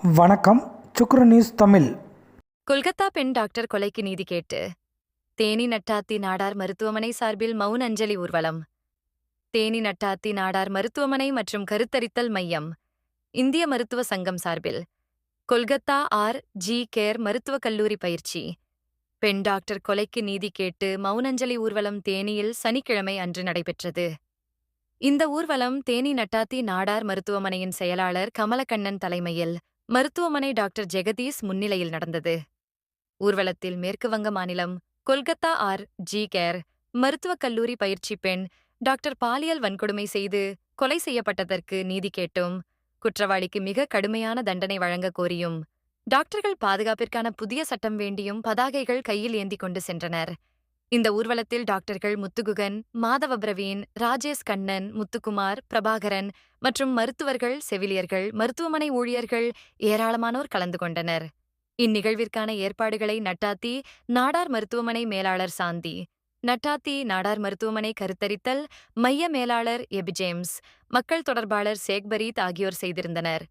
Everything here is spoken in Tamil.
வணக்கம். சுக்ரு நியூஸ் தமிழ். கொல்கத்தா பெண் டாக்டர் கொலைக்கு நீதி கேட்டு தேனி நட்டாத்தி நாடார் மருத்துவமனை சார்பில் மௌன அஞ்சலி ஊர்வலம். தேனி நட்டாத்தி நாடார் மருத்துவமனை மற்றும் கருத்தரித்தல் மையம் இந்திய மருத்துவ சங்கம் சார்பில் கொல்கத்தா ஜி கேர் மருத்துவக் கல்லூரி பயிற்சி பெண் டாக்டர் கொலைக்கு நீதி கேட்டு மௌனஞ்சலி ஊர்வலம் தேனியில் சனிக்கிழமை அன்று நடைபெற்றது. இந்த ஊர்வலம் தேனி நட்டாத்தி நாடார் மருத்துவமனையின் செயலாளர் கமலக்கண்ணன் தலைமையில் மருத்துவமனை டாக்டர் ஜெகதீஷ் முன்னிலையில் நடந்தது. ஊர்வலத்தில் மேற்கு வங்க மாநிலம் கொல்கத்தா ஜி கேர் மருத்துவக் கல்லூரி பயிற்சி பெண் டாக்டர் பாலியல் வன்கொடுமை செய்து கொலை செய்யப்பட்டதற்கு நீதி கேட்டும், குற்றவாளிக்கு மிக கடுமையான தண்டனை வழங்க கோரியும், டாக்டர்கள் பாதுகாப்பிற்கான புதிய சட்டம் வேண்டியும் பதாகைகள் கையில் ஏந்தி கொண்டு சென்றனர். இந்த ஊர்வலத்தில் டாக்டர்கள் முத்துகுகன், மாதவ பிரவீன், ராஜேஷ் கண்ணன், முத்துக்குமார், பிரபாகரன் மற்றும் மருத்துவர்கள், செவிலியர்கள், மருத்துவமனை ஊழியர்கள் ஏராளமானோர் கலந்து கொண்டனர். இந்நிகழ்விற்கான ஏற்பாடுகளை நட்டாத்தி நாடார் மருத்துவமனை மேலாளர் சாந்தி, நட்டாத்தி நாடார் மருத்துவமனை கருத்தரித்தல் மைய மேலாளர் எபி ஜேம்ஸ், மக்கள் தொடர்பாளர் சேக்பரீத் ஆகியோர் செய்திருந்தனர்.